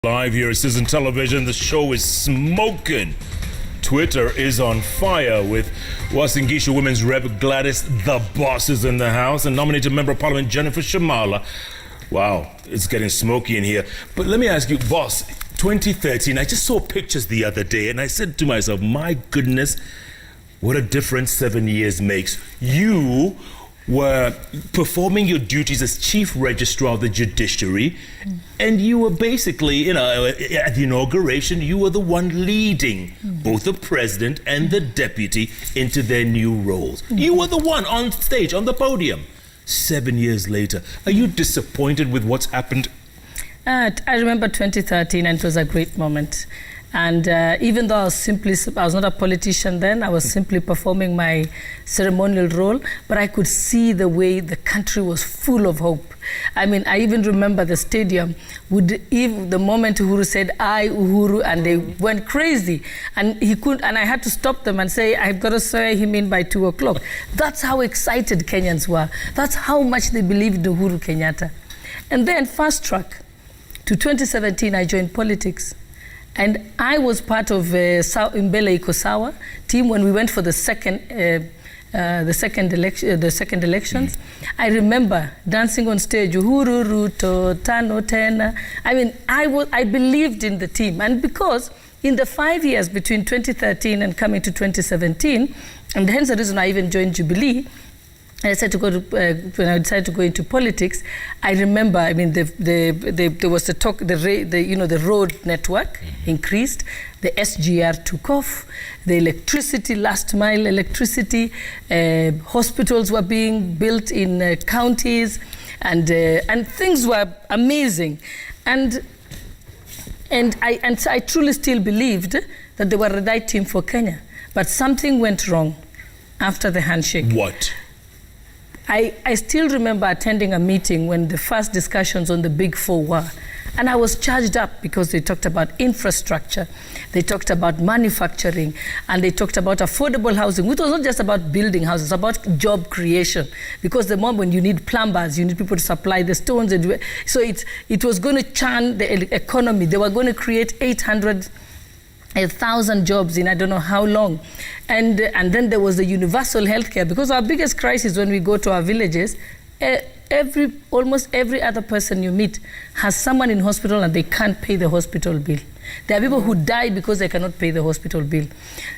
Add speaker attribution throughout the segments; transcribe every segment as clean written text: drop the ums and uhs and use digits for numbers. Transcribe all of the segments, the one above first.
Speaker 1: Live here at Citizen Television. The show is smoking. Twitter is on fire with Uasin Gishu Women's Rep Gladys, the boss is in the house, and nominated Member of Parliament Jennifer Shamalla. Wow, it's getting smoky in here. But let me ask you, boss, 2013, I just saw pictures the other day and I said to myself, my goodness, what a difference 7 years makes. You were performing your duties as Chief Registrar of the Judiciary, and you were basically, at the inauguration, you were the one leading both the President and the Deputy into their new roles. You were the one on stage, on the podium. 7 years later, are you disappointed with what's happened?
Speaker 2: I remember 2013, and it was a great moment. And even though I was not a politician then, I was simply performing my ceremonial role, but I could see the way the country was full of hope. I mean, I even remember the stadium, the moment Uhuru said, "I, Uhuru," and they went crazy. And I had to stop them and say, I've got to swear him in by 2 o'clock. That's how excited Kenyans were. That's how much they believed in Uhuru Kenyatta. And then fast track to 2017, I joined politics. And I was part of Mbele Iko Sawa team when we went for the second elections. I remember dancing on stage, Uhuru Ruto, Tano Tena. I mean, I believed in the team. And because in the 5 years between 2013 and coming to 2017, and hence the reason I even joined Jubilee, I decided to go when I decided to go into politics. I remember, I mean, there was the talk, the road network increased, the SGR took off, the electricity, last mile electricity, hospitals were being built in counties, and things were amazing, and I truly still believed that they were the right team for Kenya, but something went wrong after the handshake.
Speaker 1: What?
Speaker 2: I still remember attending a meeting when the first discussions on the Big Four were, and I was charged up because they talked about infrastructure, they talked about manufacturing, and they talked about affordable housing, which was not just about building houses, about job creation. Because the moment when you need plumbers, you need people to supply the stones. So it was going to churn the economy. They were going to create 1,000 jobs in I don't know how long. And then there was the universal healthcare, because our biggest crisis when we go to our villages, almost every other person you meet has someone in hospital and they can't pay the hospital bill. There are people who die because they cannot pay the hospital bill.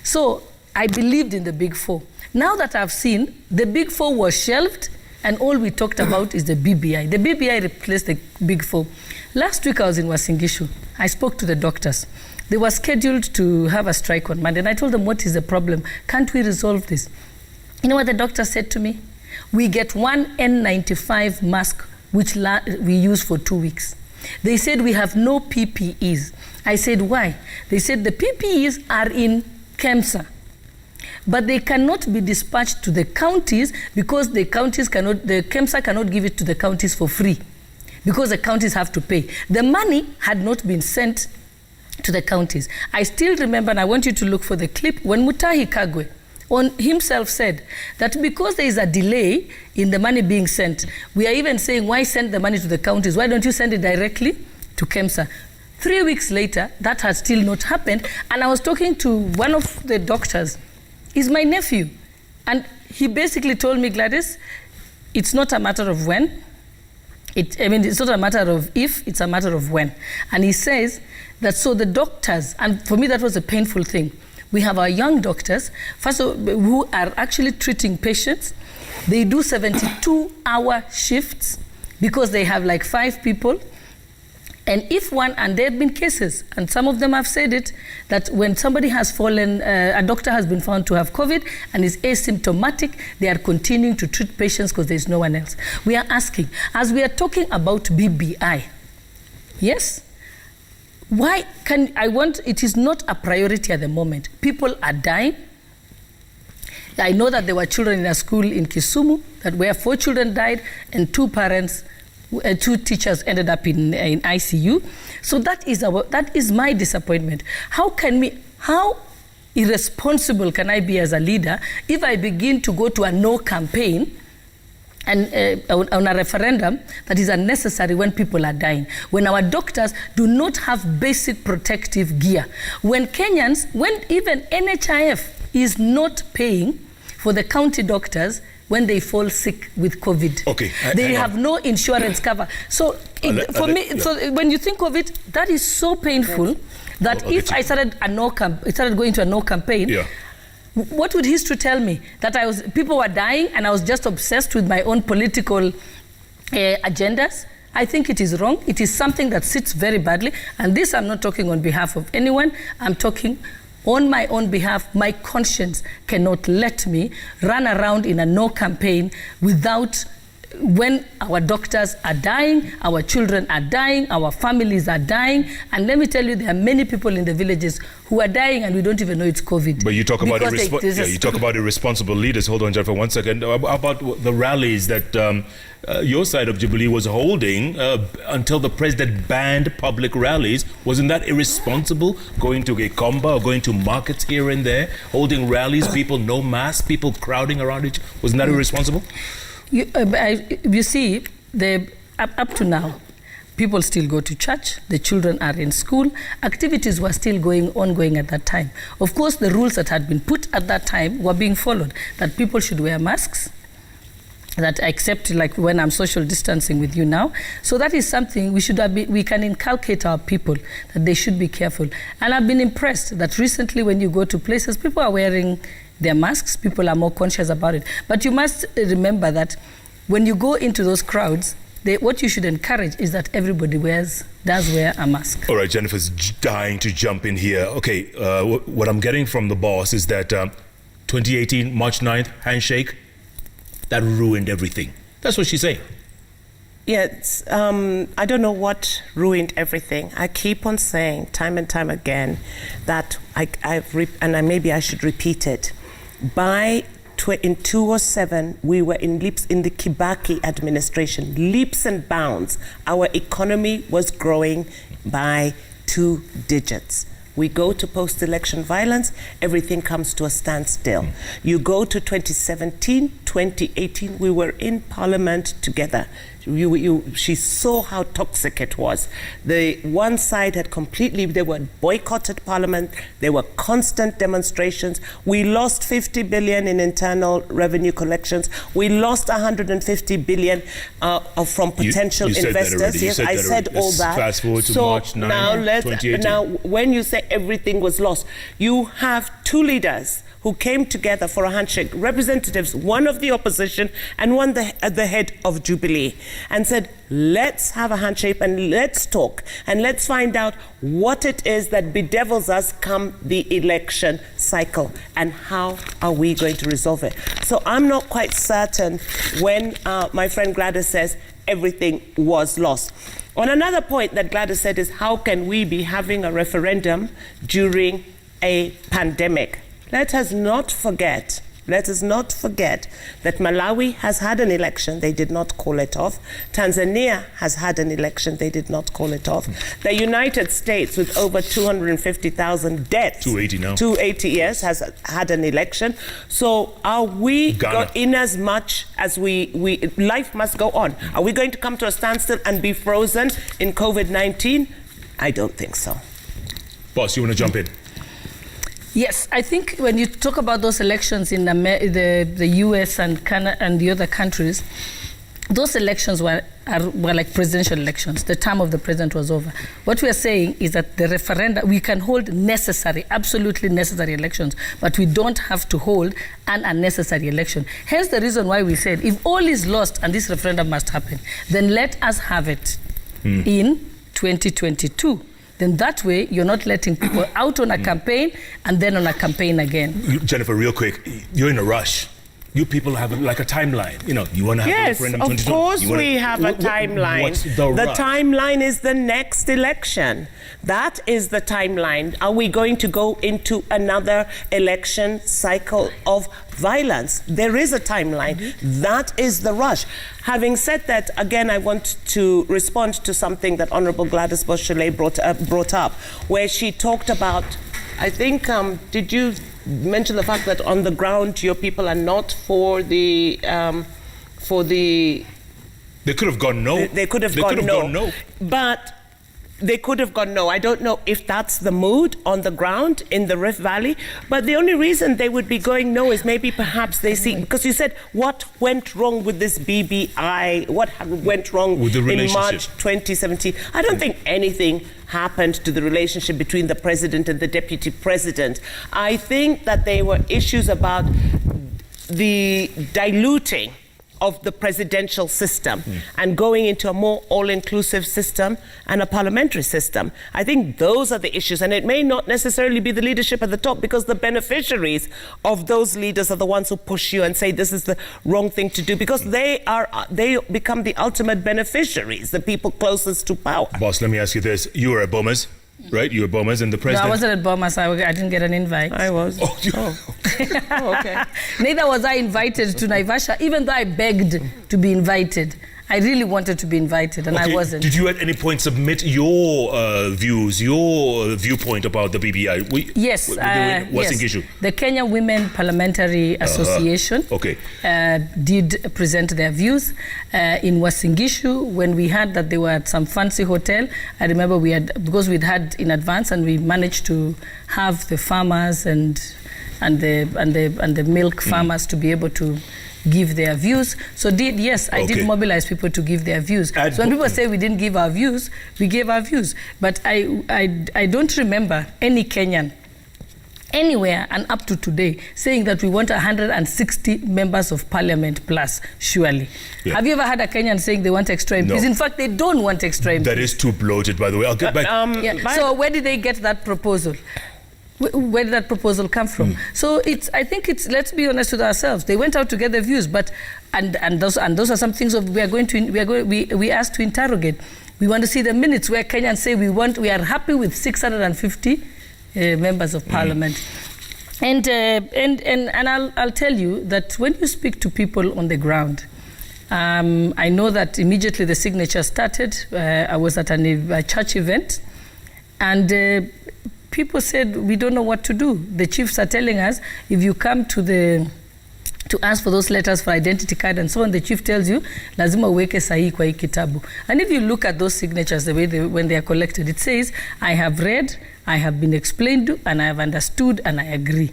Speaker 2: So I believed in the Big Four. Now that I've seen, the Big Four was shelved and all we talked about is the BBI. The BBI replaced the Big Four. Last week I was in Uasin Gishu. I spoke to the doctors. They were scheduled to have a strike on Monday, and I told them, what is the problem? Can't we resolve this? You know what the doctor said to me? We get one N95 mask, which we use for 2 weeks. They said we have no PPEs. I said, why? They said the PPEs are in KEMSA, but they cannot be dispatched to the counties because the KEMSA cannot give it to the counties for free, because the counties have to pay. The money had not been sent to the counties. I still remember, and I want you to look for the clip, when Mutahi Kagwe himself said that because there is a delay in the money being sent, we are even saying, why send the money to the counties? Why don't you send it directly to KEMSA? 3 weeks later, that has still not happened. And I was talking to one of the doctors, he's my nephew, and he basically told me, Gladys, it's not a matter of when. It's not a matter of if, it's a matter of when. And he says that, so the doctors, and for me that was a painful thing. We have our young doctors, first of all, who are actually treating patients. They do 72-hour shifts because they have like 5 people. And there have been cases, and some of them have said it, that when somebody has fallen, a doctor has been found to have COVID and is asymptomatic, they are continuing to treat patients because there's no one else. We are asking, as we are talking about BBI, yes, it is not a priority at the moment. People are dying. I know that there were children in a school in Kisumu where 4 children died and 2 teachers ended up in ICU. So that is my disappointment. How irresponsible can I be as a leader if I begin to go to a no campaign and on a referendum that is unnecessary when people are dying, when our doctors do not have basic protective gear, when even NHIF is not paying for the county doctors when they fall sick with COVID.
Speaker 1: Okay,
Speaker 2: they have no insurance cover. So when you think of it, that is so painful that if I started going to a no campaign, what would history tell me? That people were dying and I was just obsessed with my own political agendas? I think it is wrong. It is something that sits very badly. And this, I'm not talking on behalf of anyone. I'm talking on my own behalf. My conscience cannot let me run around in a no campaign without, when our doctors are dying, our children are dying, our families are dying. And let me tell you, there are many people in the villages who are dying and we don't even know it's COVID.
Speaker 1: But you talk about you talk about irresponsible leaders. Hold on, Jennifer, 1 second. About the rallies that your side of Jubilee was holding until the president banned public rallies. Wasn't that irresponsible? Going to Gekomba or going to markets here and there, holding rallies, people no mask, people crowding around each. Wasn't that irresponsible?
Speaker 2: You see, up to now, people still go to church, the children are in school, activities were still ongoing at that time. Of course, the rules that had been put at that time were being followed, that people should wear masks, that except like when I'm social distancing with you now. So that is something we can inculcate our people, that they should be careful. And I've been impressed that recently when you go to places, people are wearing their masks, people are more conscious about it. But you must remember that when you go into those crowds, what you should encourage is that everybody does wear a mask.
Speaker 1: All right, Jennifer's dying to jump in here. Okay, what I'm getting from the boss is that 2018, March 9th, handshake, that ruined everything. That's what she's saying.
Speaker 3: Yes, I don't know what ruined everything. I keep on saying time and time again that maybe I should repeat it. In 2007, we were in the Kibaki administration, leaps and bounds. Our economy was growing by 2 digits. We go to post-election violence, everything comes to a standstill. You go to 2017, 2018, we were in parliament together. She saw how toxic it was. The one side had they were boycotted parliament, there were constant demonstrations. We lost 50 billion in internal revenue collections. We lost 150 billion from potential investors. Yes, I said all that.
Speaker 1: Fast forward to March 9, 2018.
Speaker 3: Now, when you say everything was lost, you have 2 leaders who came together for a handshake, representatives, one of the opposition and one at the head of Jubilee, and said, let's have a handshake and let's talk and let's find out what it is that bedevils us come the election cycle and how are we going to resolve it. So I'm not quite certain when my friend Gladys says everything was lost. On another point that Gladys said is, how can we be having a referendum during a pandemic? Let us not forget that Malawi has had an election, they did not call it off. Tanzania has had an election, they did not call it off. The United States, with over 250,000 deaths,
Speaker 1: 280 now.
Speaker 3: 280 years, has had an election. So are we, in as much as life must go on, are we going to come to a standstill and be frozen in COVID-19? I don't think so.
Speaker 1: Boss, you want to jump in?
Speaker 2: Yes, I think when you talk about those elections in the US and Canada and the other countries, those elections were like presidential elections. The term of the president was over. What we are saying is that the referendum, we can hold absolutely necessary elections, but we don't have to hold an unnecessary election. Hence the reason why we said, if all is lost and this referendum must happen, then let us have it in 2022. Then that way, you're not letting people out on a campaign and then on a campaign again.
Speaker 1: Jennifer, real quick, you're in a rush. You people have like a timeline. You know, you want to have a referendum.
Speaker 3: Yes, of course we have a timeline.
Speaker 1: What's the rush?
Speaker 3: Timeline is the next election. That is the timeline. Are we going to go into another election cycle of violence? There is a timeline. That is the rush. Having said that, again, I want to respond to something that Honorable Gladys Shollei brought up, where she talked about, I think, did you mention the fact that on the ground your people are not for the for the...
Speaker 1: They could have gone no.
Speaker 3: They could have gone no. But they could have gone no. I don't know if that's the mood on the ground in the Rift Valley, but the only reason they would be going no is maybe perhaps they see, because you said, what went wrong with this BBI? What went wrong
Speaker 1: with the
Speaker 3: in March 2017? I don't think anything happened to the relationship between the president and the deputy president. I think that they were issues about the diluting of the presidential system and going into a more all-inclusive system and a parliamentary system. I think those are the issues, and it may not necessarily be the leadership at the top, because the beneficiaries of those leaders are the ones who push you and say this is the wrong thing to do, because they become the ultimate beneficiaries, the people closest to power.
Speaker 1: Boss, let me ask you this. You were at Bomas, right? You were at Bomas, and the president...
Speaker 2: No, I wasn't at Bomas. I didn't get an invite.
Speaker 3: I was.
Speaker 1: Oh,
Speaker 3: Oh, okay.
Speaker 2: Neither was I invited to Naivasha, even though I begged to be invited. I really wanted to be invited, and I wasn't.
Speaker 1: Did you at any point submit your views, your viewpoint about the BBI?
Speaker 2: Yes.
Speaker 1: Gishu?
Speaker 2: The Kenya Women Parliamentary Association did present their views in Uasin Gishu. When we heard that they were at some fancy hotel, I remember because we'd had in advance, and we managed to have the farmers and the milk farmers to be able to give their views. So I did mobilize people to give their views. So when people say we didn't give our views, we gave our views. But I don't remember any Kenyan anywhere and up to today saying that we want 160 members of parliament plus, surely. Yeah. Have you ever had a Kenyan saying they want extra MPs? No. In fact, they don't want extra MPs.
Speaker 1: That is too bloated, by the way. I'll get back.
Speaker 2: So where did they get that proposal? Where did that proposal come from? So I think let's be honest with ourselves. They went out to get their views, but and those are some things we asked to interrogate. We want to see the minutes where Kenyans say we are happy with 650 members of parliament. And I'll tell you that when you speak to people on the ground, I know that immediately the signature started. I was at a church event, and people said, we don't know what to do. The chiefs are telling us, if you come to ask for those letters for identity card and so on, the chief tells you, lazima uweke sahi kwa hii kitabu. And if you look at those signatures, the way when they are collected, it says, I have read, I have been explained to, and I have understood, and I agree.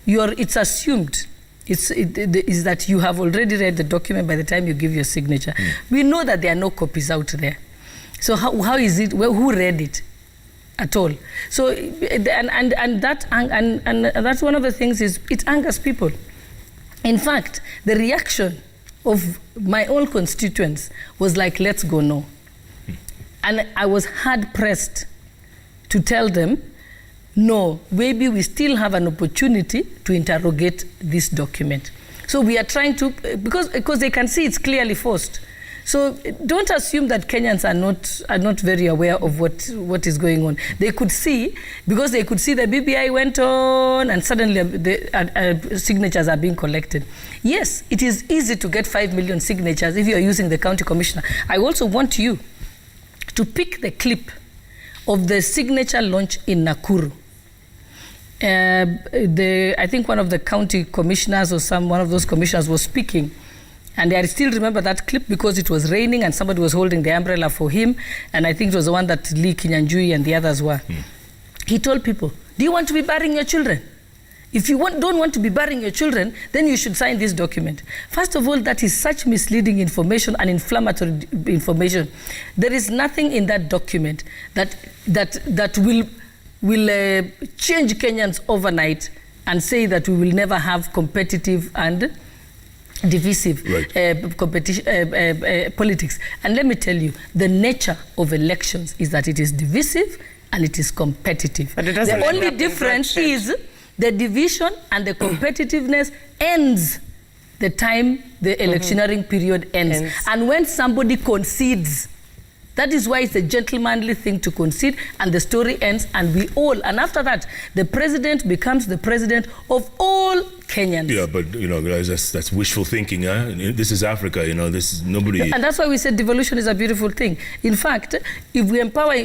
Speaker 2: It's assumed. Is that you have already read the document by the time you give your signature. We know that there are no copies out there. So how is it, who read it? At all. So and that's one of the things is it angers people. In fact, the reaction of my own constituents was like, let's go no. And I was hard pressed to tell them, no, maybe we still have an opportunity to interrogate this document. So we are trying to, because they can see it's clearly forced. So don't assume that Kenyans are not very aware of what is going on. They could see, because they could see the BBI went on and suddenly the signatures are being collected. Yes, it is easy to get 5 million signatures if you are using the county commissioner. I also want you to pick the clip of the signature launch in Nakuru. I think one of the county commissioners or one of those commissioners was speaking. And I still remember that clip because it was raining and somebody was holding the umbrella for him. And I think it was the one that Lee Kinyanjui and the others were. He told people, do you want to be burying your children? If you don't want to be burying your children, then you should sign this document. First of all, that is such misleading information and inflammatory information. There is nothing in that document that will change Kenyans overnight and say that we will never have competitive and divisive politics. And let me tell you, the nature of elections is that it is divisive and it is competitive.
Speaker 3: But it doesn't.
Speaker 2: The only difference is the division and the competitiveness ends the time the electioneering period ends. And when somebody concedes, that is why it's a gentlemanly thing to concede, and the story ends, and after that, the president becomes the president of all Kenyans.
Speaker 1: Yeah, but guys, that's wishful thinking. Huh? This is Africa. This is nobody.
Speaker 2: And that's why we said devolution is a beautiful thing. In fact, if we empower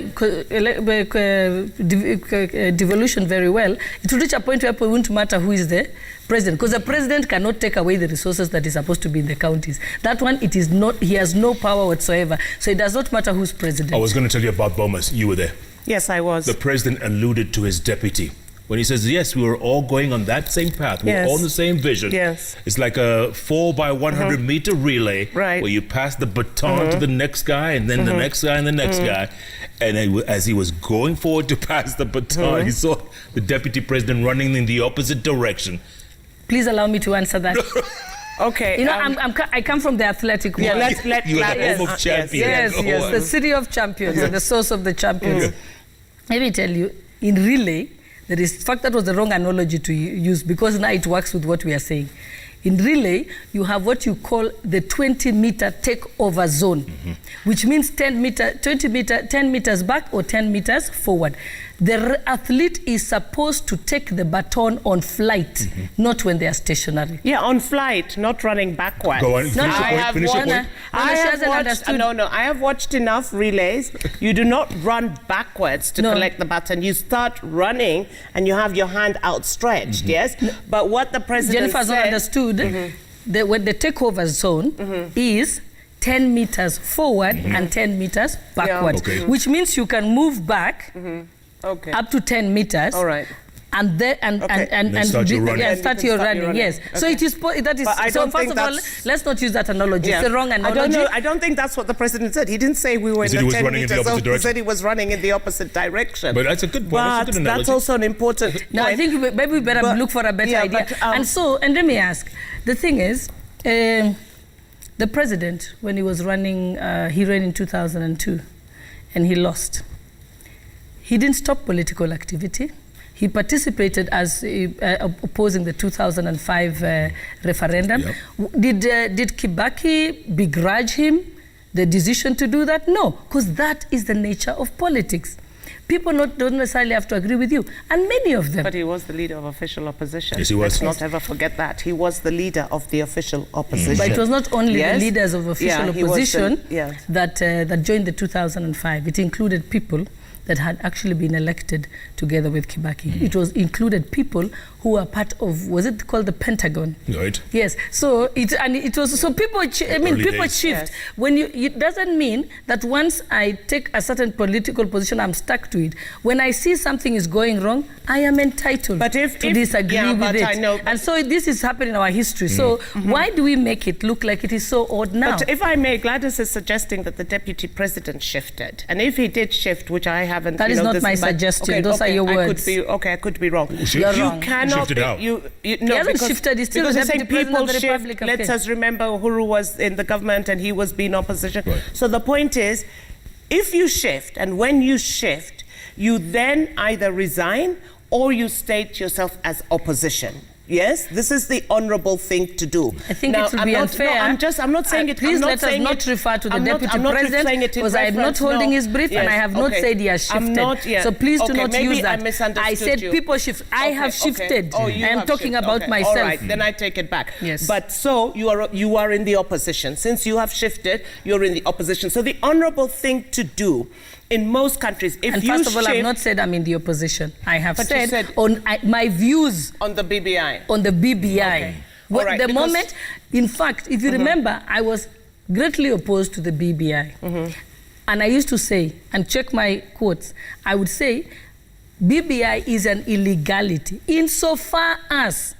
Speaker 2: devolution very well, it will reach a point where it won't matter who is the president, because the president cannot take away the resources that is supposed to be in the counties. That one, it is not. He has no power whatsoever. So it does not matter who's president.
Speaker 1: I was going to tell you about Bomas. You were there.
Speaker 3: Yes, I was.
Speaker 1: The president alluded to his deputy when he says, yes, we were all going on that same path. We're all on the same vision.
Speaker 3: Yes.
Speaker 1: It's like a 4x100 meter relay where you pass the baton to the next guy and then the next guy and the next guy. And as he was going forward to pass the baton, he saw the deputy president running in the opposite direction.
Speaker 2: Please allow me to answer that.
Speaker 3: Okay.
Speaker 2: I come from the athletic world.
Speaker 3: Let
Speaker 1: you are the home of champions.
Speaker 2: Yes, the city of champions and the source of the champions. Let me tell you, in relay, in fact, that was the wrong analogy to use, because now it works with what we are saying. In relay, you have what you call the 20-meter takeover zone, which means 10 meters back or 10 meters forward. The athlete is supposed to take the baton on flight, not when they are stationary.
Speaker 3: Yeah, on flight, not running backwards.
Speaker 1: Go on, finish your point.
Speaker 3: I have watched enough relays. You do not run backwards to collect the baton. You start running and you have your hand outstretched, yes? But what the president
Speaker 2: Jennifer's not understood, when the takeover zone is 10 meters forward and 10 meters backward, which means you can move back up to 10 meters.
Speaker 3: All right.
Speaker 2: And then
Speaker 1: start your
Speaker 2: running. Yes. Okay. So it is that is. So first of all, let's not use that analogy. It's the wrong analogy.
Speaker 3: I don't think that's what the president said. He didn't say we were in the 10 meters. He said he was running in the opposite direction.
Speaker 1: But that's a good point.
Speaker 3: But that's also an important point.
Speaker 2: No, I think maybe we better look for a better idea. And let me ask. The thing is, the president, when he was running, he ran in 2002, and he lost. He didn't stop political activity. He participated as opposing the 2005 referendum. Did Kibaki begrudge him the decision to do that? No, because that is the nature of politics. People don't necessarily have to agree with you, and many of them.
Speaker 3: But he was the leader of official opposition.
Speaker 1: Yes, he was.
Speaker 3: Let's not ever forget that. He was the leader of the official opposition.
Speaker 2: But it was not only the leaders of official opposition that joined the 2005. It included people that had actually been elected together with Kibaki. It was included people who were part of, was it called the Pentagon?
Speaker 1: Right.
Speaker 2: Yes. So people shift. Yes. When it doesn't mean that once I take a certain political position, I'm stuck to it. When I see something is going wrong, I am entitled to disagree with it. And so this is happening in our history. So why do we make it look like it is so odd now?
Speaker 3: But if I may, Gladys is suggesting that the deputy president shifted. And if he did shift, which I haven't...
Speaker 2: That is not my suggestion. Those are your words.
Speaker 3: I could be wrong.
Speaker 2: You're wrong.
Speaker 1: Shifted out.
Speaker 2: He hasn't shifted. He's still the deputy president of the Republic of Kenya.
Speaker 3: Let us remember Uhuru was in the government and he was being opposition. Right. So the point is, if you shift, and when you shift, you then either resign or you state yourself as opposition. Yes, this is the honourable thing to do.
Speaker 2: I think it would be unfair.
Speaker 3: I'm not saying it.
Speaker 2: Please let us not refer to the deputy president, because I am not holding his brief, and I have not said he has shifted. So please do not use that. I said people shift. I have shifted. I am talking about myself.
Speaker 3: All right, then I take it back.
Speaker 2: Yes.
Speaker 3: But so you are in the opposition. Since you have shifted, you're in the opposition. So the honourable thing to do in most countries, if you
Speaker 2: first of all, I've not said I'm in the opposition. I have said on my views
Speaker 3: on the BBI.
Speaker 2: On the BBI.
Speaker 3: Okay. Right,
Speaker 2: the moment, in fact, if you remember, I was greatly opposed to the BBI. And I used to say, and check my quotes, I would say, BBI is an illegality insofar as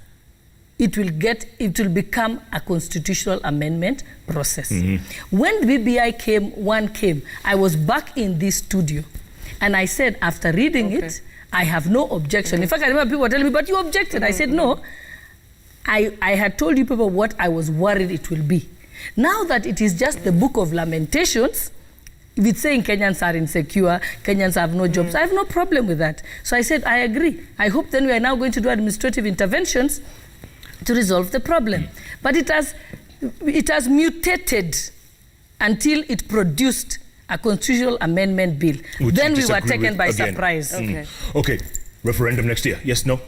Speaker 2: it will become a constitutional amendment process. When BBI came, I was back in this studio, and I said, after reading it, I have no objection. In fact, I remember people were telling me, but you objected. I said, no. I had told you people what I was worried it will be. Now that it is just the book of lamentations, if it's saying Kenyans are insecure, Kenyans have no jobs, I have no problem with that. So I said, I agree. I hope then we are now going to do administrative interventions to resolve the problem. But it has mutated until it produced a constitutional amendment bill. Then we were taken by surprise.
Speaker 1: Okay, referendum next year, yes, no?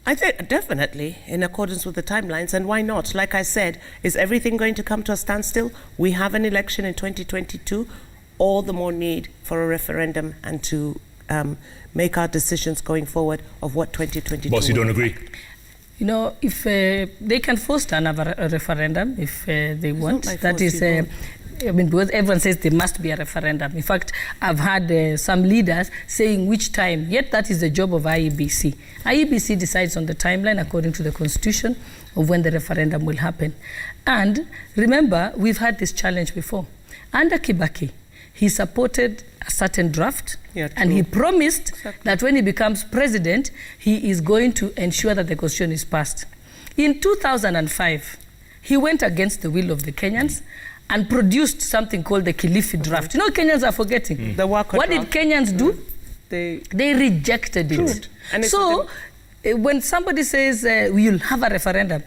Speaker 3: I think definitely in accordance with the timelines, and why not? Like I said, is everything going to come to a standstill? We have an election in 2022, all the more need for a referendum and to make our decisions going forward of what 2022
Speaker 1: Boss, you don't agree?
Speaker 2: You know, if they can force another referendum if they want, that is, I mean, because everyone says there must be a referendum. In fact, I've had some leaders saying which time, yet that is the job of IEBC. IEBC decides on the timeline according to the constitution of when the referendum will happen. And remember, we've had this challenge before. Under Kibaki, he supported a certain draft, and he promised that when he becomes president, he is going to ensure that the constitution is passed. In 2005, he went against the will of the Kenyans and produced something called the Kilifi draft. You know, Kenyans are forgetting. What did Kenyans do? They rejected it. And so, when somebody says, we'll have a referendum,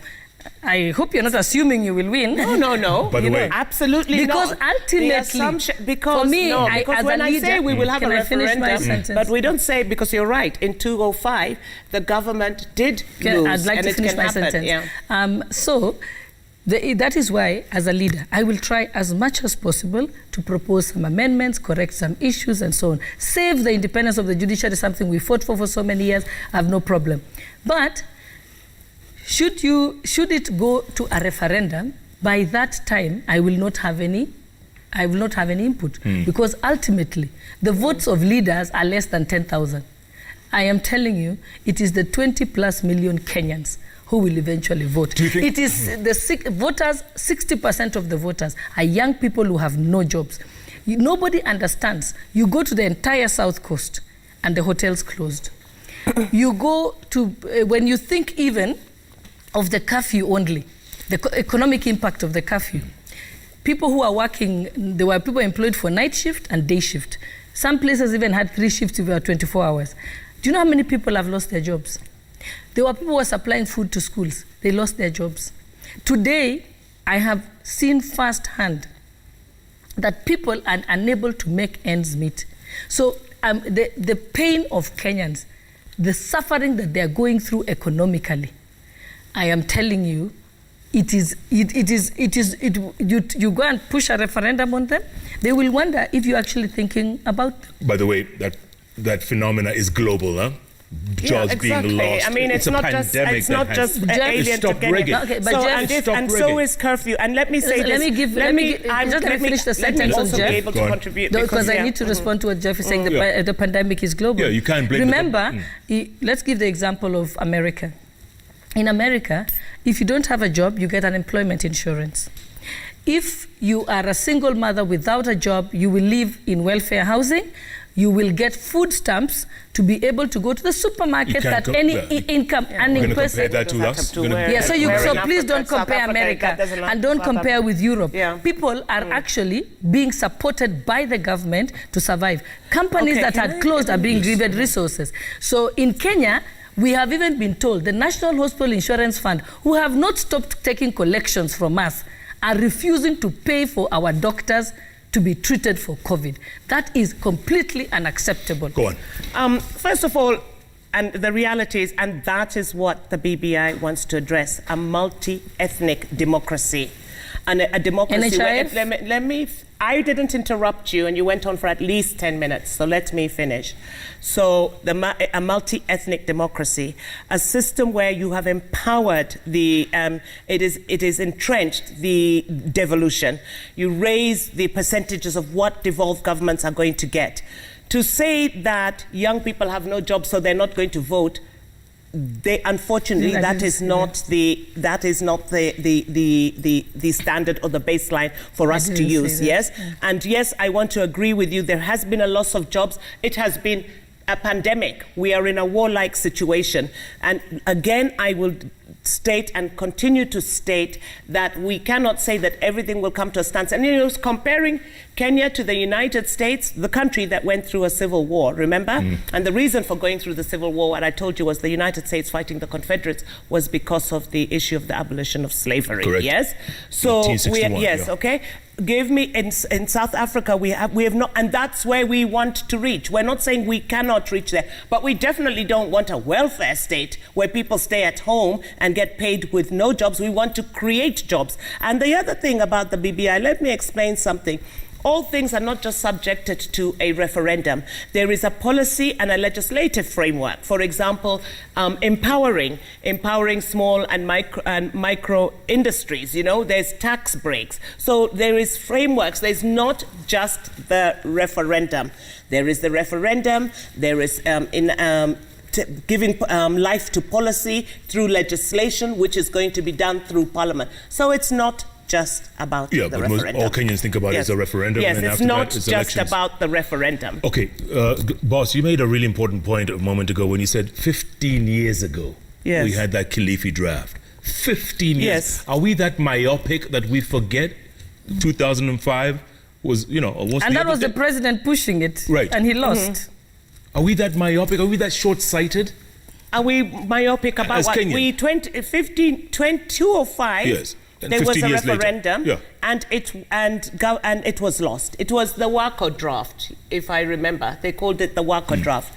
Speaker 2: I hope you're not assuming you will win.
Speaker 3: No.
Speaker 1: By the way,
Speaker 3: absolutely
Speaker 2: because
Speaker 3: not.
Speaker 2: ultimately,
Speaker 3: because
Speaker 2: for me,
Speaker 3: because when I say we will have a referendum, but we don't say, because you're right, in 2005, the government did lose.
Speaker 2: I'd like to finish my sentence. So, that is why, as a leader, I will try as much as possible to propose some amendments, correct some issues, and so on. Save the independence of the judiciary, something we fought for so many years. I have no problem. But should it go to a referendum, by that time I will not have any input, because ultimately the votes of leaders are less than 10,000. I am telling you, it is the 20+ million Kenyans who will eventually vote. It is the voters, 60% of the voters are young people who have no jobs. Nobody understands. You go to the entire South Coast and the hotels closed. You go to, when you think even of the curfew only, the economic impact of the curfew, people who are working, there were people employed for night shift and day shift. Some places even had 3 shifts if you were 24 hours. Do you know how many people have lost their jobs? There were people who were supplying food to schools. They lost their jobs. Today, I have seen firsthand that people are unable to make ends meet. So the pain of Kenyans, the suffering that they are going through economically, I am telling you, you go and push a referendum on them, they will wonder if you're actually thinking about them.
Speaker 1: By the way, that phenomena is global, huh? Jobs being lost.
Speaker 3: I mean, it's not just alien to Kenya.
Speaker 2: Okay, but
Speaker 3: so is curfew. And let me say
Speaker 2: let me finish the sentence on Jeff.
Speaker 3: Be able to contribute
Speaker 2: because I need to respond to what Jeff is saying. The pandemic is global.
Speaker 1: Yeah, you can't blame.
Speaker 2: Remember, let's give the example of America. In America, if you don't have a job, you get unemployment insurance. If you are a single mother without a job, you will live in welfare housing. You will get food stamps to be able to go to the supermarket that any income earning person.
Speaker 1: That to us.
Speaker 2: So please don't compare America and don't compare with Europe. People are actually being supported by the government to survive. Companies that had closed are being given resources. So in Kenya, we have even been told the National Hospital Insurance Fund, who have not stopped taking collections from us, are refusing to pay for our doctors to be treated for COVID. That is completely unacceptable.
Speaker 1: Go on.
Speaker 3: First of all, and the reality is, and that is what the BBI wants to address, a multi-ethnic democracy. And a democracy where, I didn't interrupt you, and you went on for at least 10 minutes, so let me finish. So a multi-ethnic democracy, a system where you have empowered it is entrenched the devolution. You raise the percentages of what devolved governments are going to get. To say that young people have no jobs, so they're not going to vote, unfortunately, that is not the standard or the baseline for us to use. Yes, and yes, I want to agree with you. There has been a loss of jobs. It has been a pandemic. We are in a warlike situation, and again, I will state and continue to state that we cannot say that everything will come to a standstill. And comparing Kenya to the United States, the country that went through a civil war, remember? And the reason for going through the civil war, what I told you, was the United States fighting the Confederates was because of the issue of the abolition of slavery.
Speaker 1: Correct.
Speaker 3: Yes? So,
Speaker 1: yes,
Speaker 3: okay? Give me, in South Africa, we have not, and that's where we want to reach. We're not saying we cannot reach there, but we definitely don't want a welfare state where people stay at home and get paid with no jobs. We want to create jobs. And the other thing about the BBI, let me explain something. All things are not just subjected to a referendum. There is a policy and a legislative framework. For example, empowering small and micro industries. There's tax breaks. So there is frameworks. There's not just the referendum. There is the referendum. There is giving life to policy through legislation, which is going to be done through Parliament. So it's not just about the referendum.
Speaker 1: All Kenyans think about it as a referendum.
Speaker 3: Yes,
Speaker 1: and
Speaker 3: it's
Speaker 1: after
Speaker 3: not
Speaker 1: that, it's
Speaker 3: just
Speaker 1: elections.
Speaker 3: about the referendum.
Speaker 1: Okay, boss, you made a really important point a moment ago when you said 15 years ago we had that Kilifi draft. 15 years.
Speaker 3: Yes.
Speaker 1: Are we that myopic that we forget 2005 was,
Speaker 2: and that was the president pushing it.
Speaker 1: Right.
Speaker 2: And he lost.
Speaker 1: Are we that myopic? Are we that short-sighted?
Speaker 3: Are we myopic about
Speaker 1: As
Speaker 3: what?
Speaker 1: Kenyan.
Speaker 3: We 2005.
Speaker 1: Yes. And
Speaker 3: There was a
Speaker 1: 15 years
Speaker 3: referendum,
Speaker 1: later.
Speaker 3: and it was lost. It was the Wako draft, if I remember. They called it the Wako draft.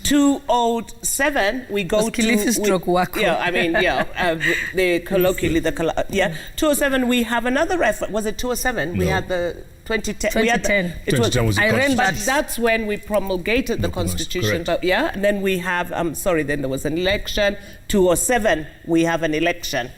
Speaker 3: 2007, we go to
Speaker 2: Kilifi stroke Wako.
Speaker 3: Yeah, I mean, the colloquially 2007, we have another referendum. Was it 2007?
Speaker 1: No.
Speaker 3: We had the 2010.
Speaker 2: 2010.
Speaker 1: 2010 was the
Speaker 2: I ran
Speaker 1: Constitution.
Speaker 3: But that's when we promulgated the Constitution.
Speaker 1: correct.
Speaker 3: But and then we have, then there was an election. 2007, we have an election.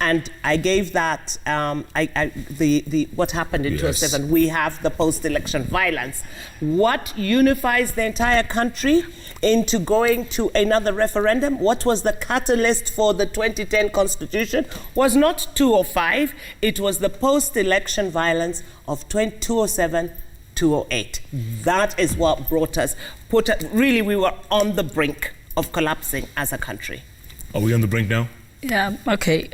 Speaker 3: And I gave that, what happened in 2007. We have the post-election violence. What unifies the entire country into going to another referendum? What was the catalyst for the 2010 Constitution? Was not 2005. It was the post-election violence of 2007, 2008. That is what brought us, really, we were on the brink of collapsing as a country.
Speaker 1: Are we on the brink now?
Speaker 2: Yeah, okay.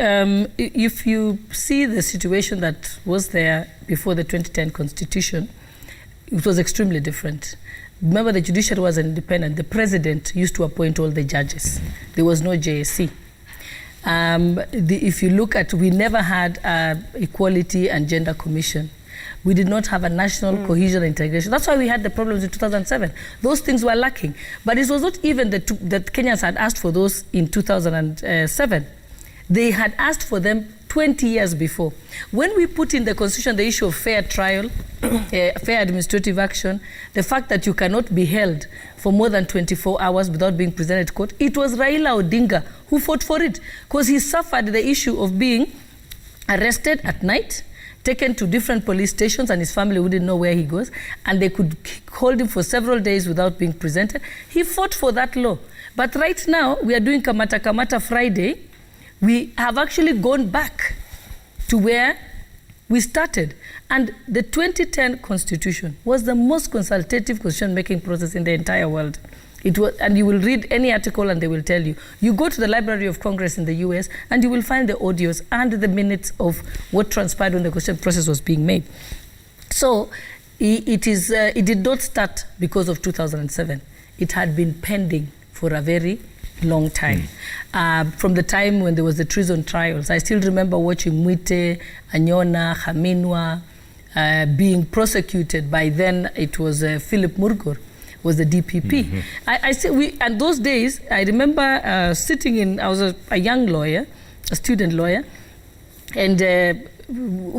Speaker 2: If you see the situation that was there before the 2010 Constitution, it was extremely different. Remember, the judiciary was independent. The president used to appoint all the judges. There was no JSC. If you look at, we never had Equality and Gender Commission. We did not have a national cohesion and integration. That's why we had the problems in 2007. Those things were lacking. But it was not even that Kenyans had asked for those in 2007. They had asked for them 20 years before. When we put in the Constitution the issue of fair trial, fair administrative action, the fact that you cannot be held for more than 24 hours without being presented to court, it was Raila Odinga who fought for it, because he suffered the issue of being arrested at night, taken to different police stations, and his family wouldn't know where he goes, and they could hold him for several days without being presented. He fought for that law. But right now, we are doing Kamata Kamata Friday. We have actually gone back to where we started. And the 2010 Constitution was the most consultative constitution-making process in the entire world. It was, and you will read any article and they will tell you. You go to the Library of Congress in the US and you will find the audios and the minutes of what transpired when the constitution process was being made. So it did not start because of 2007. It had been pending for a very long time. From the time when there was the treason trials, I still remember watching Mwite, Anyona, Haminwa being prosecuted. By then it was Philip Murgor was the DPP. I say and those days, I remember sitting in, I was a young lawyer, a student lawyer, and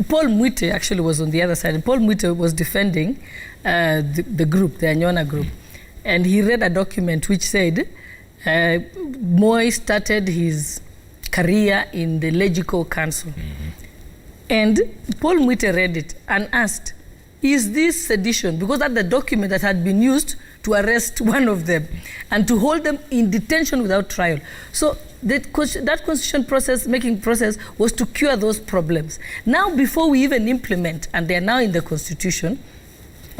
Speaker 2: Paul Mwite actually was on the other side. And Paul Mwite was defending the group, the Anyona group. And he read a document which said, Moi started his career in the Legico Council. And Paul Mwite read it and asked, is this sedition? Because that's the document that had been used to arrest one of them and to hold them in detention without trial. So that constitution process, making process, was to cure those problems. Now, before we even implement, and they are now in the Constitution,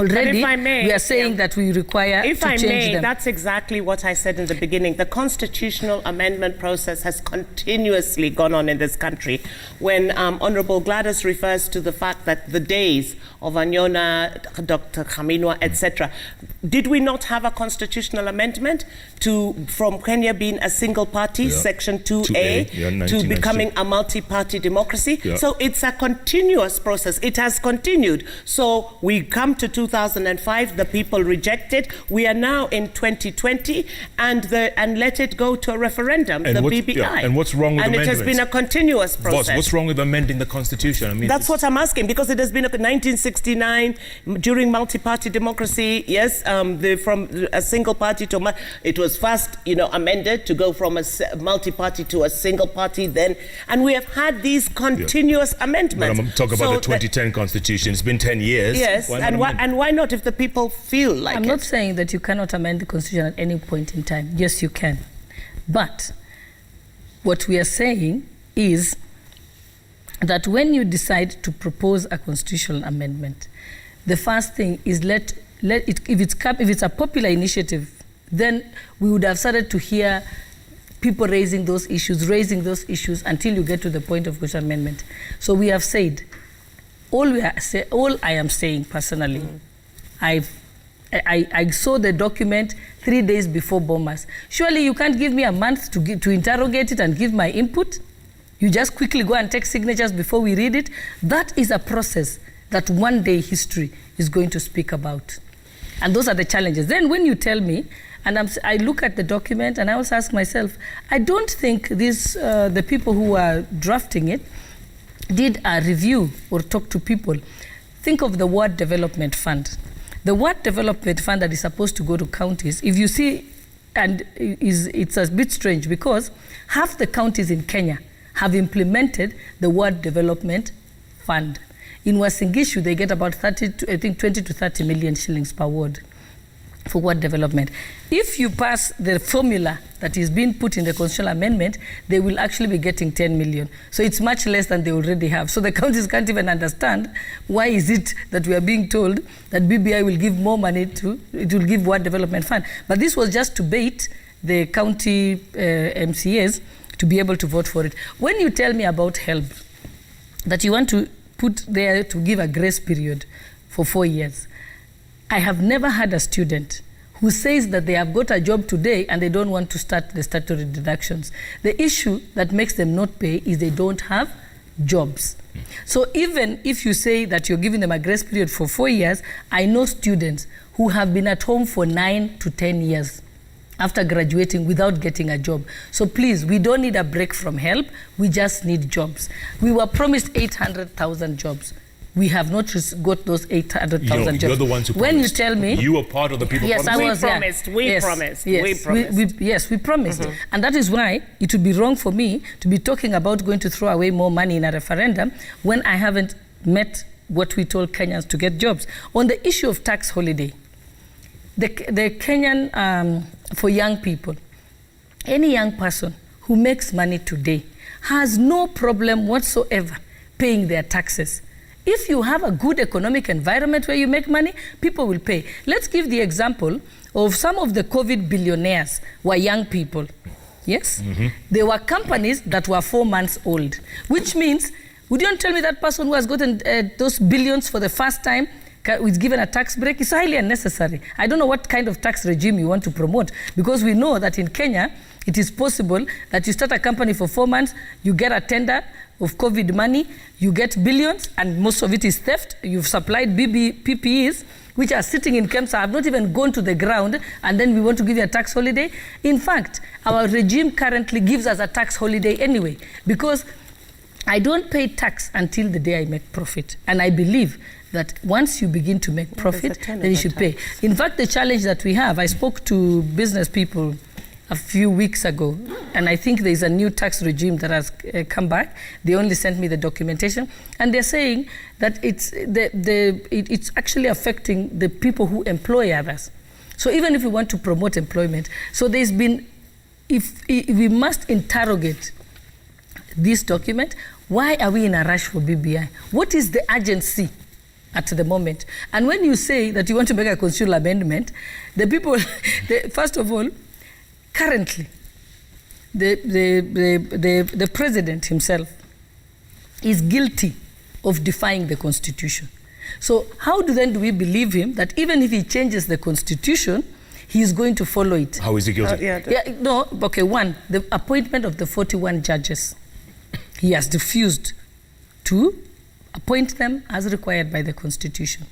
Speaker 2: already
Speaker 3: if I may,
Speaker 2: we are saying that we require
Speaker 3: if
Speaker 2: to
Speaker 3: I
Speaker 2: change
Speaker 3: may,
Speaker 2: them.
Speaker 3: that's exactly what I said in the beginning. The constitutional amendment process has continuously gone on in this country. When Honorable Gladys refers to the fact that the days of Anyona, Dr. Kaminwa, etc., did we not have a constitutional amendment from Kenya being a single party, Section 2A, to becoming a multi-party democracy?
Speaker 1: Yeah.
Speaker 3: So it's a continuous process. It has continued. So we come to 2005, the people rejected. We are now in 2020, and let it go to a referendum,
Speaker 1: and
Speaker 3: the BBI.
Speaker 1: Yeah, and what's wrong with
Speaker 3: amendments? And
Speaker 1: amendments?
Speaker 3: it has been a continuous process.
Speaker 1: Boss, what's wrong with amending the Constitution? I mean,
Speaker 3: that's what I'm asking, because it has been 1969 during multi-party democracy. Yes, from a single party to it was first, amended to go from a multi-party to a single party. Then, and we have had these continuous amendments.
Speaker 1: But I'm talking about the 2010 Constitution. It's been 10 years.
Speaker 3: Yes, why not if the people feel like
Speaker 2: I'm
Speaker 3: it?
Speaker 2: not saying that you cannot amend the Constitution at any point in time. Yes, you can. But what we are saying is that when you decide to propose a constitutional amendment, the first thing is let it, if it's a popular initiative, then we would have started to hear people raising those issues until you get to the point of constitutional amendment. So we have said, all I am saying personally, I saw the document 3 days before bombers. Surely you can't give me a month to interrogate it and give my input. You just quickly go and take signatures before we read it. That is a process that one day history is going to speak about. And those are the challenges. Then when you tell me, and I look at the document and I also ask myself, I don't think the people who are drafting it did a review or talk to people. Think of the Ward Development Fund. The Ward Development Fund that is supposed to go to counties, if you see, and it's a bit strange because half the counties in Kenya have implemented the Ward Development Fund. In Uasin Gishu, they get about 20 to 30 million shillings per ward for ward development. If you pass the formula that is being put in the constitutional amendment, they will actually be getting 10 million. So it's much less than they already have. So the counties can't even understand why is it that we are being told that BBI will give more money it will give Ward Development Fund. But this was just to bait the county MCAs to be able to vote for it. When you tell me about help, that you want to put there to give a grace period for 4 years, I have never had a student who says that they have got a job today and they don't want to start the statutory deductions. The issue that makes them not pay is they don't have jobs. So even if you say that you're giving them a grace period for 4 years, I know students who have been at home for 9 to 10 years after graduating without getting a job. So please, we don't need a break from help, we just need jobs. We were promised 800,000 jobs. We have not got those 800,000 jobs.
Speaker 1: You're the ones who promised.
Speaker 2: When you tell me...
Speaker 1: You were part of the people
Speaker 2: yes,
Speaker 1: promising.
Speaker 2: I was,
Speaker 3: We
Speaker 2: promised. And that is why it would be wrong for me to be talking about going to throw away more money in a referendum when I haven't met what we told Kenyans to get jobs. On the issue of tax holiday, the Kenyan, for young people, any young person who makes money today has no problem whatsoever paying their taxes. If you have a good economic environment where you make money, people will pay. Let's give the example of some of the COVID billionaires were young people. Yes? Mm-hmm. There were companies that were 4 months old, which means, would you tell me that person who has gotten those billions for the first time is given a tax break? It's highly unnecessary. I don't know what kind of tax regime you want to promote, because we know that in Kenya, it is possible that you start a company for 4 months, you get a tender of COVID money, you get billions, and most of it is theft. You've supplied PPEs, which are sitting in camps, have not even gone to the ground, and then we want to give you a tax holiday. In fact, our regime currently gives us a tax holiday anyway, because I don't pay tax until the day I make profit. And I believe that once you begin to make profit, then you should pay. In fact, the challenge that we have, I spoke to business people a few weeks ago, and I think there's a new tax regime that has come back. They only sent me the documentation, and they're saying that it's actually affecting the people who employ others. So even if we want to promote employment, so there's been, if we must interrogate this document, why are we in a rush for BBI? What is the urgency at the moment. And when you say that you want to make a constitutional amendment, the people, first of all, currently, the president himself is guilty of defying the constitution. So how do we believe him that even if he changes the constitution, he is going to follow it?
Speaker 1: How is he guilty?
Speaker 2: One, the appointment of the 41 judges. He has refused to appoint them as required by the constitution.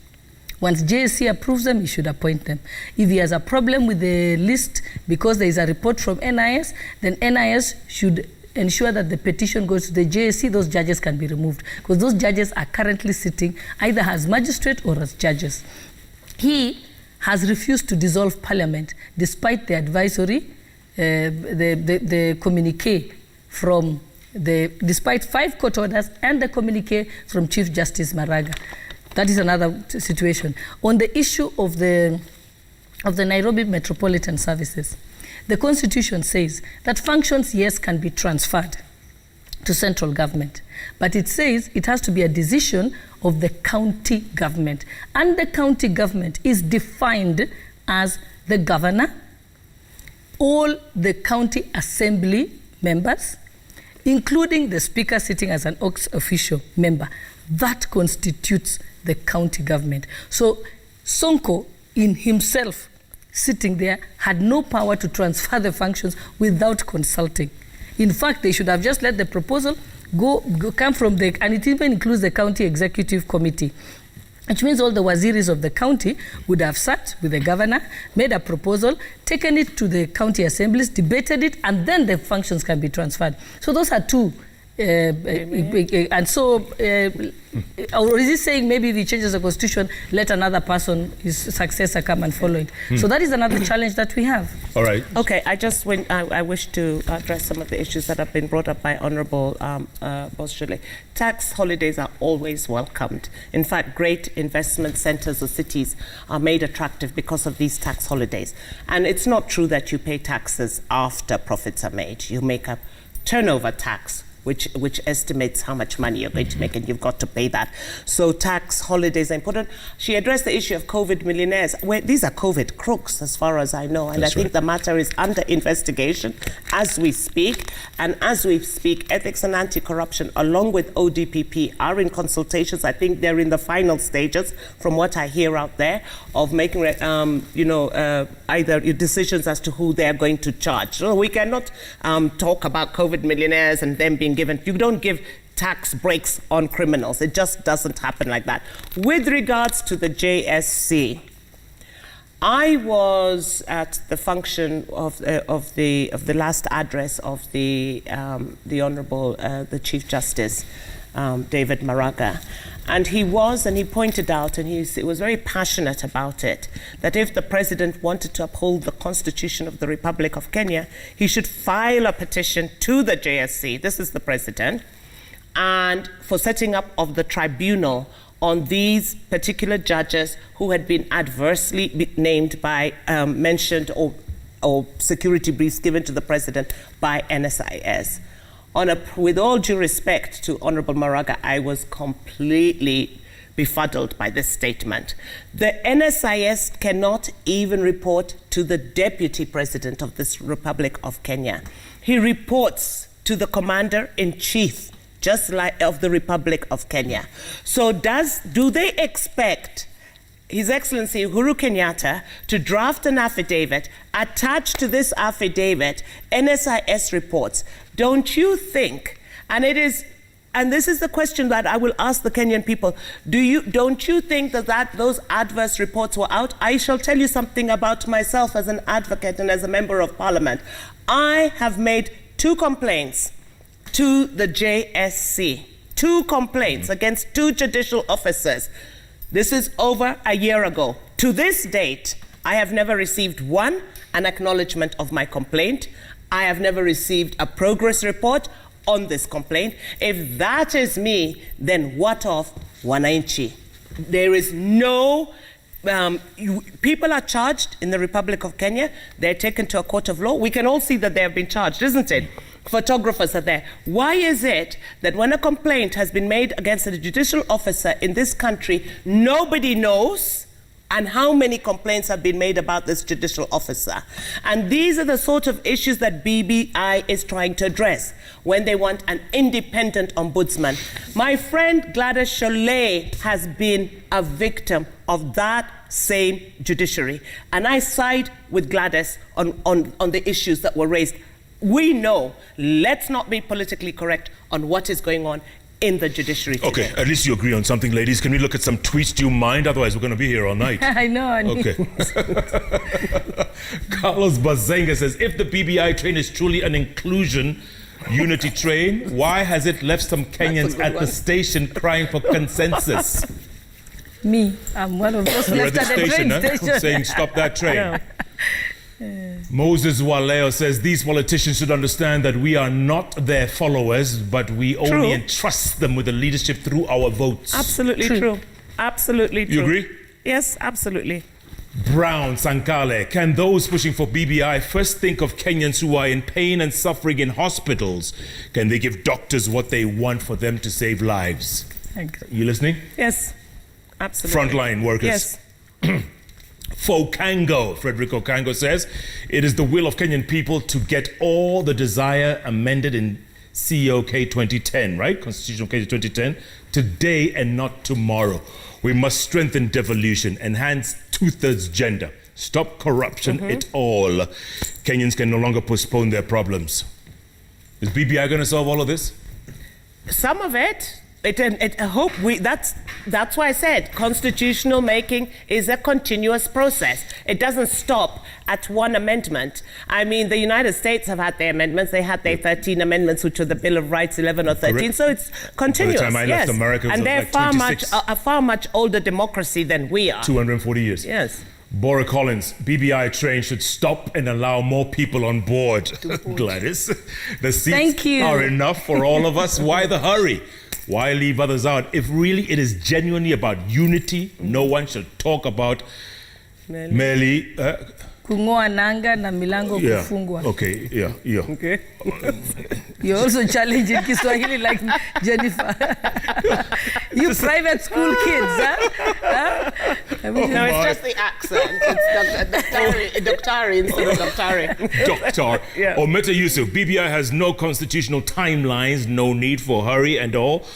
Speaker 2: Once JSC approves them, he should appoint them. If he has a problem with the list because there is a report from NIS, then NIS should ensure that the petition goes to the JSC, those judges can be removed. Because those judges are currently sitting either as magistrate or as judges. He has refused to dissolve parliament despite the advisory, the communique from despite 5 court orders and the communique from Chief Justice Maraga. That is another situation. On the issue of the Nairobi Metropolitan Services, the Constitution says that functions, yes, can be transferred to central government, but it says it has to be a decision of the county government. And the county government is defined as the governor, all the county assembly members, including the speaker sitting as an ex officio member. That constitutes the county government. So Sonko in himself sitting there had no power to transfer the functions without consulting. In fact, they should have just let the proposal come from and it even includes the county executive committee, which means all the waziris of the county would have sat with the governor, made a proposal, taken it to the county assemblies, debated it, and then the functions can be transferred. So those are two. And so, or is he saying maybe if he changes the constitution, let another person, his successor, come and follow it? So that is another challenge that we have.
Speaker 1: All right.
Speaker 3: Okay, I wish to address some of the issues that have been brought up by Honourable Boss Shollei. Tax holidays are always welcomed. In fact, great investment centres or cities are made attractive because of these tax holidays. And it's not true that you pay taxes after profits are made. You make a turnover tax, which estimates how much money you're going to make, and you've got to pay that. So tax holidays are important. She addressed the issue of COVID millionaires. These are COVID crooks, as far as I know, and I think the matter is under investigation as we speak. And as we speak, Ethics and Anti-Corruption, along with ODPP, are in consultations. I think they're in the final stages, from what I hear out there, of making either decisions as to who they're going to charge. So we cannot talk about COVID millionaires and them being given. You don't give tax breaks on criminals. It just doesn't happen like that. With regards to the JSC, I was at the function of the last address of the Honourable the Chief Justice David Maraga, and he pointed out, and he was very passionate about it, that if the president wanted to uphold the Constitution of the Republic of Kenya, he should file a petition to the JSC, this is the president, and for setting up of the tribunal on these particular judges who had been adversely named by, mentioned or security briefs given to the president by NSIS. With all due respect to Honourable Maraga, I was completely befuddled by this statement. The NSIS cannot even report to the Deputy President of this Republic of Kenya. He reports to the Commander-in-Chief, just like of the Republic of Kenya. So do they expect His Excellency Uhuru Kenyatta to draft an affidavit, attached to this affidavit NSIS reports? Don't you think, and this is the question that I will ask the Kenyan people, don't you think that those adverse reports were out? I shall tell you something about myself as an advocate and as a member of parliament. I have made 2 complaints to the JSC, 2 complaints against 2 judicial officers. This is over a year ago. To this date, I have never received an acknowledgement of my complaint. I have never received a progress report on this complaint. If that is me, then what of Wananchi? There is no, people are charged in the Republic of Kenya. They're taken to a court of law. We can all see that they have been charged, isn't it? photographers are there. Why is it that when a complaint has been made against a judicial officer in this country, nobody knows and how many complaints have been made about this judicial officer? And these are the sort of issues that BBI is trying to address when they want an independent ombudsman. My friend Gladys Shollei has been a victim of that same judiciary. And I side with Gladys on the issues that were raised. We know, let's not be politically correct on what is going on in the judiciary today.
Speaker 1: Okay, at least you agree on something, ladies. Can we look at some tweets? Do you mind? Otherwise, we're going to be here all night.
Speaker 2: I know.
Speaker 1: Okay. Carlos Bazenga says, if the BBI train is truly an inclusion unity train, why has it left some Kenyans at the station crying for consensus?
Speaker 2: Me, I'm one of those
Speaker 1: You're
Speaker 2: left
Speaker 1: at the station,
Speaker 2: station.
Speaker 1: saying stop that train. Moses Waleo says these politicians should understand that we are not their followers, but we only entrust them with the leadership through our votes.
Speaker 3: Absolutely true. Absolutely true.
Speaker 1: You agree?
Speaker 3: Yes, absolutely.
Speaker 1: Brown Sankale, can those pushing for BBI first think of Kenyans who are in pain and suffering in hospitals? Can they give doctors what they want for them to save lives? You listening?
Speaker 3: Yes, absolutely.
Speaker 1: Frontline workers.
Speaker 3: Yes.
Speaker 1: Frederick Okango says, it is the will of Kenyan people to get all the desire amended in COK 2010, right? Constitutional Case 2010, today and not tomorrow. We must strengthen devolution, enhance two-thirds gender, stop corruption at all. Kenyans can no longer postpone their problems. Is BBI going to solve all of this?
Speaker 3: Some of it. I hope that's why I said constitutional making is a continuous process. It doesn't stop at one amendment. I mean, the United States have had their amendments. They had their 13 amendments, which were the Bill of Rights, 11 or 13.
Speaker 1: Correct.
Speaker 3: So it's continuous.
Speaker 1: By the time I left America, it was
Speaker 3: and they're
Speaker 1: like 26.
Speaker 3: a far much older democracy than we are.
Speaker 1: 240 years.
Speaker 3: Yes.
Speaker 1: Bora Collins, BBI train should stop and allow more people on board. Gladys, the seats are enough for all of us. Why the hurry? Why leave others out? If really it is genuinely about unity, no one should talk about Meli.
Speaker 2: Kungoa nanga na milango kufungwa.
Speaker 1: Okay, yeah.
Speaker 3: Okay.
Speaker 2: You're also challenging Kiswahili like Jennifer. You private school kids, huh?
Speaker 3: No, it's just the accent. It's Doctari instead of Doctari.
Speaker 1: Doctor.
Speaker 3: Yeah.
Speaker 1: Ometa Yusuf, BBI has no constitutional timelines, no need for hurry and all.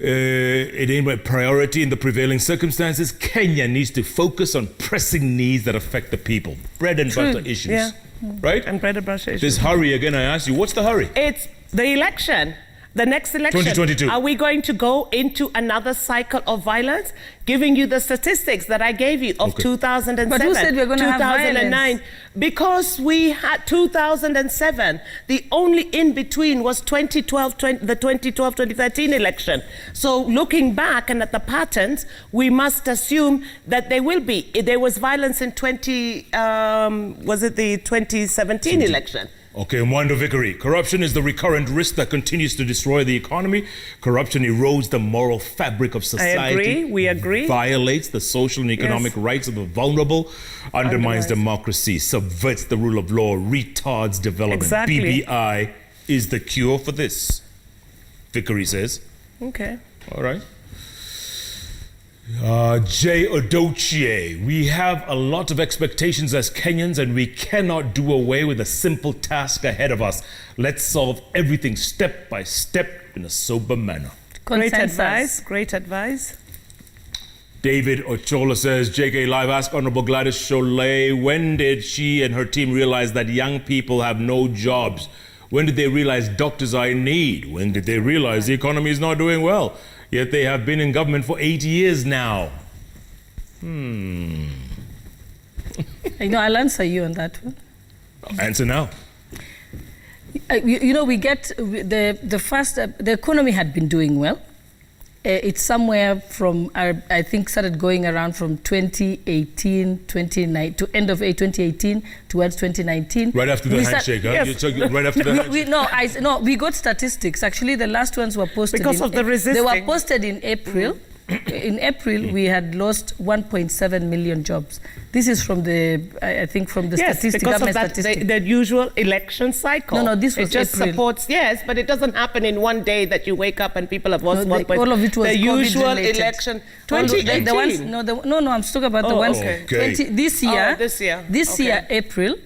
Speaker 1: It ain't a priority in the prevailing circumstances. Kenya needs to focus on pressing needs that affect the people. Bread and butter issues.
Speaker 3: Yeah.
Speaker 1: Right?
Speaker 3: And bread and butter issues.
Speaker 1: This hurry, again, I ask you, what's the hurry?
Speaker 3: It's the election. The next election.
Speaker 1: 2022.
Speaker 3: Are we going to go into another cycle of violence? Giving you the statistics that I gave you of 2007,
Speaker 2: but who said we're going to have
Speaker 3: 2009.
Speaker 2: violence?
Speaker 3: Because we had 2007. The only in between was 2012-2013 election. So looking back and at the patterns, we must assume that there will be. There was violence in was it the 2017 election?
Speaker 1: Okay, Mwando Vickery. Corruption is the recurrent risk that continues to destroy the economy. Corruption erodes the moral fabric of society.
Speaker 3: I agree. We agree.
Speaker 1: Violates the social and economic rights of the vulnerable, undermines democracy, subverts the rule of law, retards development.
Speaker 3: Exactly.
Speaker 1: BBI is the cure for this, Vickery says.
Speaker 3: Okay.
Speaker 1: All right. Jay Odochie, we have a lot of expectations as Kenyans and we cannot do away with a simple task ahead of us. Let's solve everything step by step in a sober manner.
Speaker 3: Great advice. Great advice.
Speaker 1: David Ochola says, JKLive asked Honorable Gladys Shollei, when did she and her team realize that young people have no jobs? When did they realize doctors are in need? When did they realize the economy is not doing well? Yet they have been in government for 8 years now.
Speaker 2: I'll answer you on that one.
Speaker 1: Answer now.
Speaker 2: We get the economy had been doing well. It's somewhere from, I think, started going around from 2018, to end of 2018 towards 2019.
Speaker 1: Right after the handshake, huh?
Speaker 2: Yes.
Speaker 1: Right after the handshake.
Speaker 2: We got statistics. Actually, the last ones were posted
Speaker 3: because of the resistance.
Speaker 2: They were posted in April. in April, we had lost 1.7 million jobs. This is from the, I think, from the statistics,
Speaker 3: because
Speaker 2: government
Speaker 3: of that,
Speaker 2: statistics.
Speaker 3: the usual election cycle.
Speaker 2: No, this was
Speaker 3: it just
Speaker 2: April.
Speaker 3: supports, yes, but it doesn't happen in one day that you wake up and people have lost
Speaker 2: all of it was
Speaker 3: the usual
Speaker 2: COVID-related.
Speaker 3: election. 2018.
Speaker 2: The ones, no, I'm talking about the ones.
Speaker 1: okay.
Speaker 2: 20, this year,
Speaker 3: this year,
Speaker 2: April,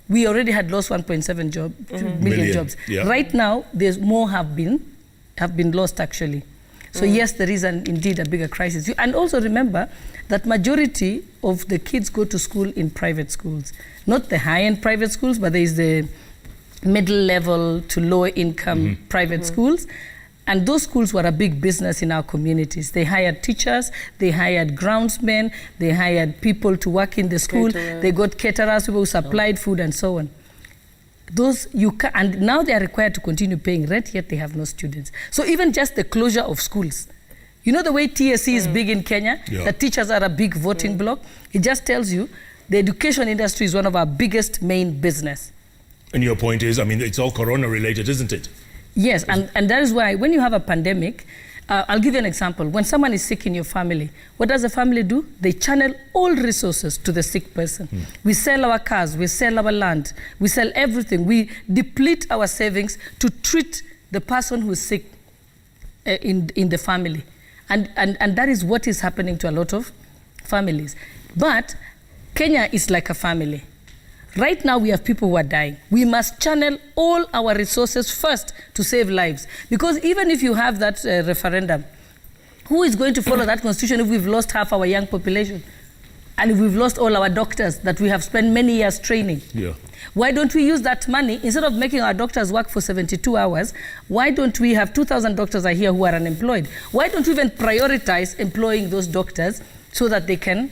Speaker 2: we already had lost 1.7 million jobs.
Speaker 1: Yeah.
Speaker 2: Right now, there's more have been lost actually. So yes, there is indeed a bigger crisis. And also remember that majority of the kids go to school in private schools, not the high-end private schools, but there is the middle level to lower income private schools. And those schools were a big business in our communities. They hired teachers, they hired groundsmen, they hired people to work in the school, they got caterers, people who supplied food and so on. Those and now they are required to continue paying rent, yet they have no students. So even just the closure of schools, you know the way TSC is big in Kenya, the teachers are a big voting bloc, it just tells you the education industry is one of our biggest main business.
Speaker 1: And your point is, I mean, it's all corona related, isn't it?
Speaker 2: Yes, and that is why when you have a pandemic, I'll give you an example. When someone is sick in your family, what does the family do? They channel all resources to the sick person. We sell our cars, we sell our land, we sell everything. We deplete our savings to treat the person who is sick in the family. And that is what is happening to a lot of families. But Kenya is like a family. Right now, we have people who are dying. We must channel all our resources first to save lives. Because even if you have that referendum, who is going to follow that constitution if we've lost half our young population? And if we've lost all our doctors that we have spent many years training?
Speaker 1: Yeah.
Speaker 2: Why don't we use that money, instead of making our doctors work for 72 hours, why don't we have 2,000 doctors are here who are unemployed? Why don't we even prioritize employing those doctors so that they can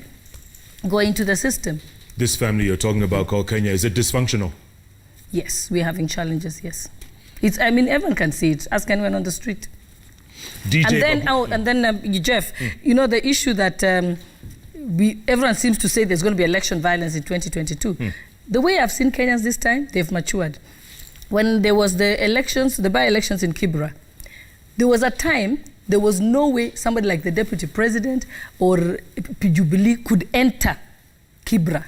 Speaker 2: go into the system?
Speaker 1: This family you're talking about called Kenya, is it dysfunctional?
Speaker 2: Yes, we're having challenges, yes. I mean, everyone can see it. Ask anyone on the street.
Speaker 1: DJ
Speaker 2: And then, Jeff, you know, the issue that everyone seems to say there's going to be election violence in 2022. The way I've seen Kenyans this time, they've matured. When there was the elections, the by-elections in Kibra, there was a time, there was no way somebody like the deputy president or Jubilee could enter Kibra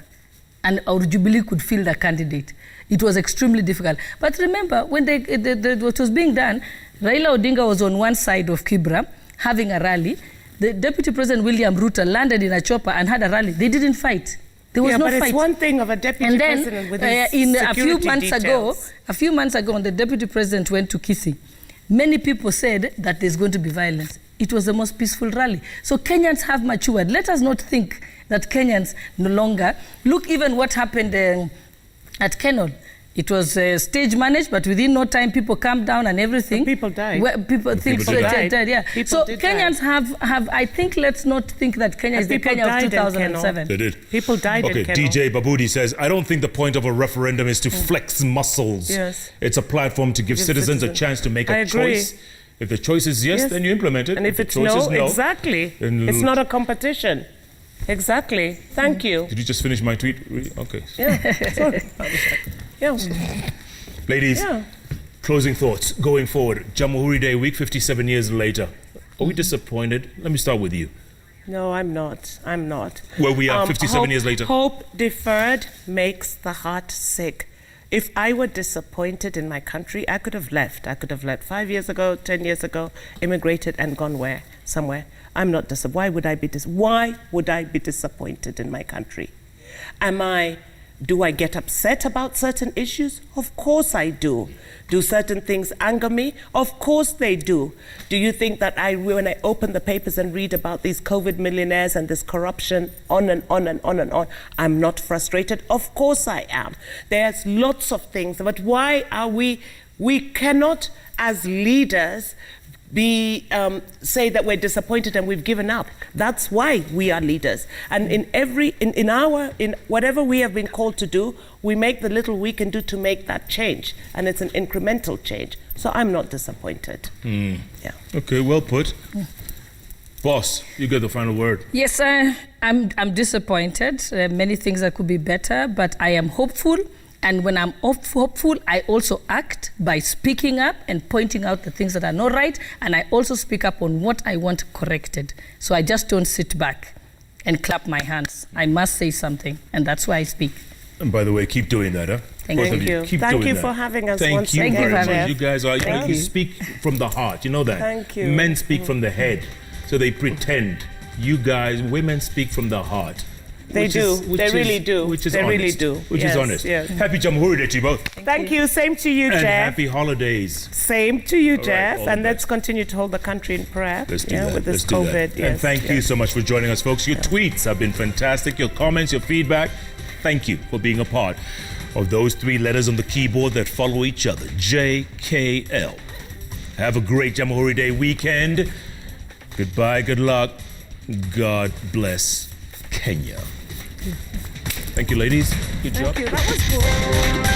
Speaker 2: and or Jubilee could field a candidate. It was extremely difficult. But remember, when what was being done, Raila Odinga was on one side of Kibra having a rally. The Deputy President William Ruto landed in a chopper and had a rally. They didn't fight. There was no
Speaker 3: but
Speaker 2: fight.
Speaker 3: It's one thing of a deputy president with his security details.
Speaker 2: A few months ago, when the deputy president went to Kisii, many people said that there's going to be violence. It was the most peaceful rally. So Kenyans have matured. Let us not think that Kenyans no longer. Look, even what happened at Kenol. It was stage managed, but within no time, people calmed down and everything.
Speaker 3: People died.
Speaker 2: People died. Yeah.
Speaker 3: People did
Speaker 2: Kenyans have. I think let's not think that Kenya is the Kenya of 2007.
Speaker 1: They did.
Speaker 3: People died in Kenol.
Speaker 1: DJ Babudi says, I don't think the point of a referendum is to flex muscles.
Speaker 3: Yes.
Speaker 1: It's a platform to give citizens a chance to make a choice. If the choice is yes, then you implement it.
Speaker 3: And if it's no, exactly. It's not a competition. Exactly. Thank you.
Speaker 1: Did you just finish my tweet? Okay.
Speaker 3: Yeah. Sorry. Yeah.
Speaker 1: Ladies, closing thoughts going forward. Jamhuri Day week, 57 years later. Are we disappointed? Let me start with you.
Speaker 3: No, I'm not.
Speaker 1: Well, we are 57 years later.
Speaker 3: Hope deferred makes the heart sick. If I were disappointed in my country, I could have left. 5 years ago, 10 years ago, immigrated and gone where? Somewhere. I'm not disappointed. Why would I be disappointed in my country? Do I get upset about certain issues? Of course I do. Do certain things anger me? Of course they do. Do you think that when I open the papers and read about these COVID millionaires and this corruption, on and on and on and on, I'm not frustrated? Of course I am. There's lots of things, but why are we cannot, as leaders, say that we're disappointed and we've given up. That's why we are leaders. And in whatever we have been called to do, we make the little we can do to make that change. And it's an incremental change. So I'm not disappointed. Yeah.
Speaker 1: Okay, well put. Boss, you get the final word.
Speaker 2: Yes, I'm disappointed. Many things that could be better, but I am hopeful. And when I'm hopeful, I also act by speaking up and pointing out the things that are not right. And I also speak up on what I want corrected. So I just don't sit back and clap my hands. I must say something, and that's why I speak.
Speaker 1: And by the way, keep doing that, huh?
Speaker 2: Thank
Speaker 3: you.
Speaker 1: Keep
Speaker 3: Thank
Speaker 1: doing
Speaker 3: you
Speaker 1: that.
Speaker 3: for having us
Speaker 1: Thank
Speaker 3: once
Speaker 1: you
Speaker 3: again,
Speaker 1: very much.
Speaker 3: Jeff.
Speaker 1: You guys are,
Speaker 3: Thank
Speaker 1: you
Speaker 3: you.
Speaker 1: speak from the heart. You know that.
Speaker 3: Thank you.
Speaker 1: Men speak from the head, so they pretend. You guys, women speak from the heart.
Speaker 3: They do. They really do.
Speaker 1: Which is
Speaker 3: They
Speaker 1: honest.
Speaker 3: really do.
Speaker 1: Which
Speaker 3: Yes,
Speaker 1: is honest.
Speaker 3: yes.
Speaker 1: Happy Jamhuri Day to you both.
Speaker 3: Thank you. Same to you,
Speaker 1: And
Speaker 3: Jeff.
Speaker 1: happy holidays.
Speaker 3: Same to you,
Speaker 1: right,
Speaker 3: Jeff.
Speaker 1: all the
Speaker 3: And let's
Speaker 1: best.
Speaker 3: continue to hold the country in prayer.
Speaker 1: Let's do that.
Speaker 3: With this
Speaker 1: Let's do
Speaker 3: COVID.
Speaker 1: that.
Speaker 3: Yes,
Speaker 1: and thank you so much for joining us, folks. Your tweets have been fantastic. Your comments, your feedback. Thank you for being a part of those 3 letters on the keyboard that follow each other. JKL. Have a great Jamhuri Day weekend. Goodbye. Good luck. God bless Kenya. Thank you, ladies. Good job.
Speaker 3: Thank you. That was cool.